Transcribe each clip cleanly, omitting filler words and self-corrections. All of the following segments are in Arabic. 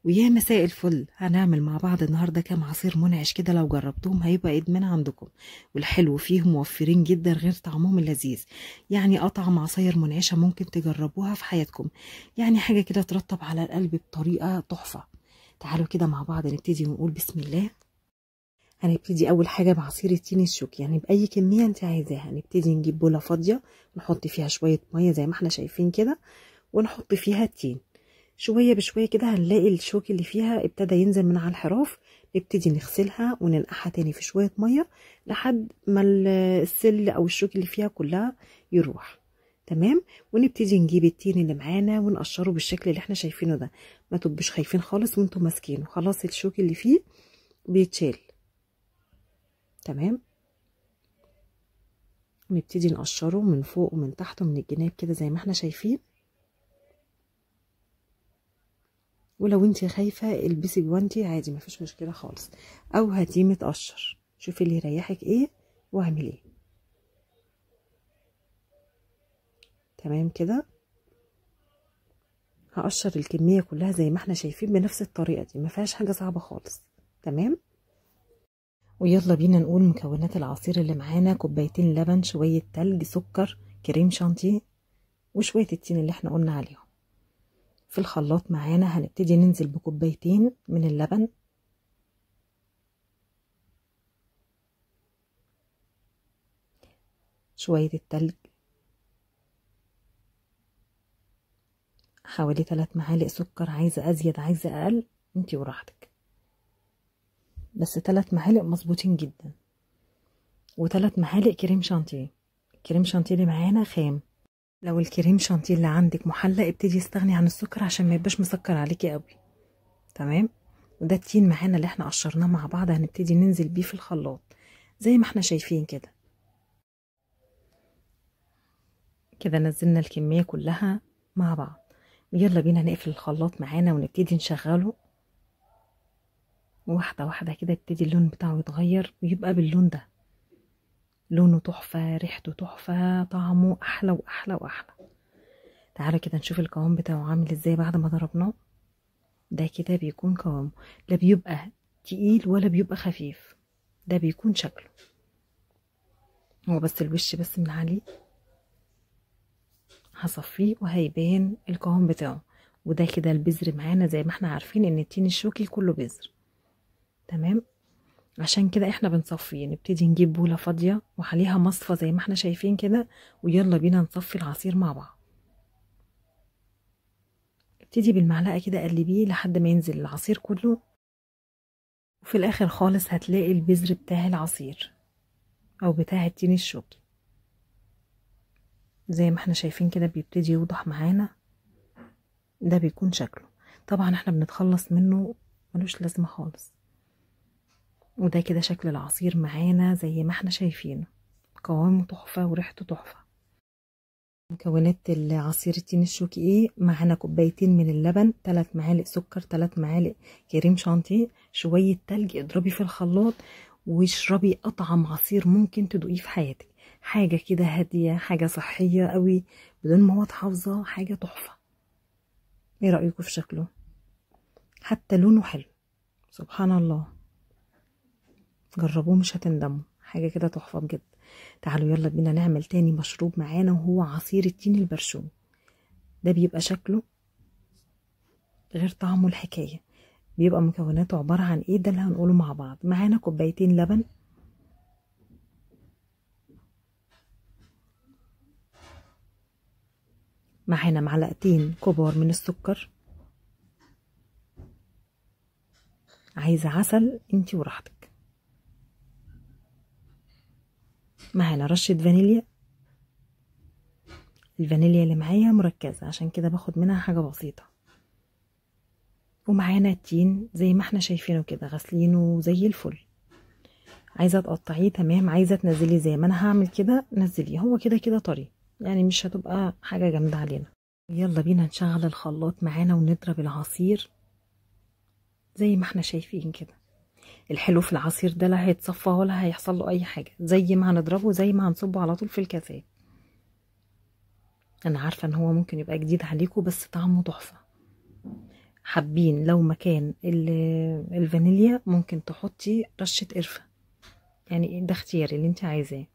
ويا مساء الفل. هنعمل مع بعض النهارده كام عصير منعش كده، لو جربتهم هيبقى ادمان عندكم. والحلو فيهم موفرين جدا غير طعمهم اللذيذ. يعني اطعم عصاير منعشه ممكن تجربوها في حياتكم. يعني حاجه كده ترطب على القلب بطريقه تحفه. تعالوا كده مع بعض نبتدي ونقول بسم الله. هنبتدي اول حاجه بعصير التين الشوكي، يعني باي كميه انت عايزاها. نبتدي نجيب بوله فاضيه، نحط فيها شويه ميه زي ما احنا شايفين كده، ونحط فيها التين. شوية بشوية كده هنلاقي الشوك اللي فيها ابتدى ينزل من على الحراف. نبتدي نغسلها وننقعها تاني في شوية مية لحد ما السل او الشوك اللي فيها كلها يروح. تمام. ونبتدي نجيب التين اللي معانا ونقشره بالشكل اللي احنا شايفينه ده. ما تبقوش خايفين خالص وانتوا ماسكينه، خلاص الشوك اللي فيه بيتشال. تمام. ونبتدي نقشره من فوق ومن تحت ومن الجناب كده زي ما احنا شايفين. ولو انت خايفة البسي جوانتي عادي، مفيش مشكلة خالص، او هاتيه متقشر، شوفي اللي يريحك ايه واعمليه. تمام كده. هقشر الكمية كلها زي ما احنا شايفين بنفس الطريقة دي، مفيهاش حاجة صعبة خالص. تمام. ويلا بينا نقول مكونات العصير اللي معانا: كوبايتين لبن، شوية تلج، سكر، كريم شانتيه، وشوية التين اللي احنا قلنا عليهم. في الخلاط معانا هنبتدي ننزل بكوبايتين من اللبن، شوية التلج، حوالي 3 معالق سكر، عايزة ازيد عايزة اقل انتي وراحتك، بس 3 معالق مظبوطين جدا. و3 معالق كريم شانتيه. الكريم شانتيه اللي معانا خام. لو الكريم شانتيه اللي عندك محلى ابتدي استغني عن السكر عشان ما يبقاش مسكر عليكي قوي. تمام. وده التين معانا اللي احنا قشرناه مع بعض، هنبتدي ننزل بيه في الخلاط زي ما احنا شايفين كده. كده نزلنا الكمية كلها مع بعض. يلا بينا نقفل الخلاط معانا ونبتدي نشغله واحدة واحدة كده. يبتدي اللون بتاعه يتغير ويبقى باللون ده. لونه تحفة، ريحته تحفة، طعمه أحلى وأحلى وأحلى. تعالوا كده نشوف القوام بتاعه عامل ازاي بعد ما ضربناه. ده كده بيكون قوامه، لا بيبقى تقيل ولا بيبقى خفيف، ده بيكون شكله هو بس الوش بس من عليه. هصفيه وهيبان القوام بتاعه. وده كده البذر معانا، زي ما احنا عارفين ان التين الشوكي كله بذر. تمام. عشان كده احنا بنصفيه. نبتدي نجيب بولة فاضية وعليها مصفى زي ما احنا شايفين كده، ويلا بينا نصفي العصير مع بعض. ابتدي بالمعلقة كده قلبيه لحد ما ينزل العصير كله، وفي الاخر خالص هتلاقي البذر بتاع العصير او بتاع التين الشوكي زي ما احنا شايفين كده بيبتدي يوضح معانا. ده بيكون شكله. طبعا احنا بنتخلص منه، ملوش لازمة خالص. وده كده شكل العصير معانا زي ما احنا شايفينه، قوامه تحفة وريحته تحفة. مكونات العصير التين الشوكي ايه معانا: كوبايتين من اللبن، 3 معالق سكر، 3 معالق كريم شانتيه، شوية تلج. اضربي في الخلاط واشربي اطعم عصير ممكن تدوقيه في حياتك. حاجة كده هادية، حاجة صحية قوي بدون مواد حافظة، حاجة تحفة. ايه رأيكم في شكله؟ حتى لونه حلو، سبحان الله. جربوه مش هتندموا، حاجة كده تحفة بجد. تعالوا يلا بينا نعمل تاني مشروب معانا، وهو عصير التين البرشوم. ده بيبقى شكله غير طعمه الحكاية. بيبقى مكوناته عبارة عن ايه؟ ده اللي هنقوله مع بعض. معانا كوبايتين لبن، معانا معلقتين كبار من السكر، عايزة عسل انتي وراحتك، معانا رشة فانيليا. الفانيليا اللي معايا مركزة عشان كده باخد منها حاجة بسيطة. ومعانا التين زي ما احنا شايفينه كده، غسلينه زي الفل. عايزة تقطعيه تمام، عايزة تنزليه زي ما انا هعمل كده نزليه، هو كده كده طري، يعني مش هتبقى حاجة جامدة علينا. يلا بينا نشغل الخلاط معانا ونضرب العصير زي ما احنا شايفين كده. الحلو في العصير ده لا هيتصفى ولا هيحصل له اي حاجة، زي ما هنضربه زي ما هنصبه على طول في الكاسات. انا عارفة ان هو ممكن يبقى جديد عليكم بس طعمه تحفة. حابين لو مكان الفانيليا ممكن تحطي رشة قرفة، يعني ده اختياري اللي انت عايزاه.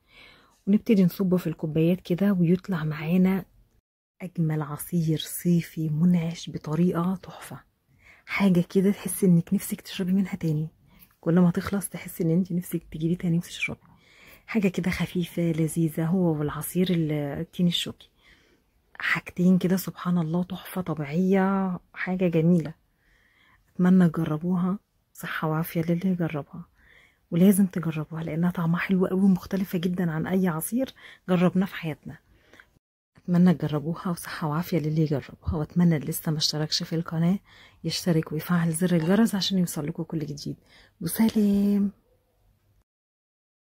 ونبتدي نصبه في الكوبايات كده، ويطلع معانا اجمل عصير صيفي منعش بطريقة تحفة. حاجة كده تحسي انك نفسك تشربي منها تاني، كل ما تخلص تحسي ان انت نفسك تجيبي تاني وتشربي. حاجة كده خفيفة لذيذة، هو والعصير التين الشوكي، حاجتين كده سبحان الله تحفة طبيعية، حاجة جميلة. اتمنى تجربوها، صحة وعافية للي يجربها، ولازم تجربوها لانها طعمها حلو قوي ومختلفة جدا عن اي عصير جربناه في حياتنا. اتمنى تجربوها، وصحة وعافية للي يجربوها، واتمنى اللي لسه ما اشتركش في القناة يشترك ويفعل زر الجرس عشان يوصل لكم كل جديد. وسلام.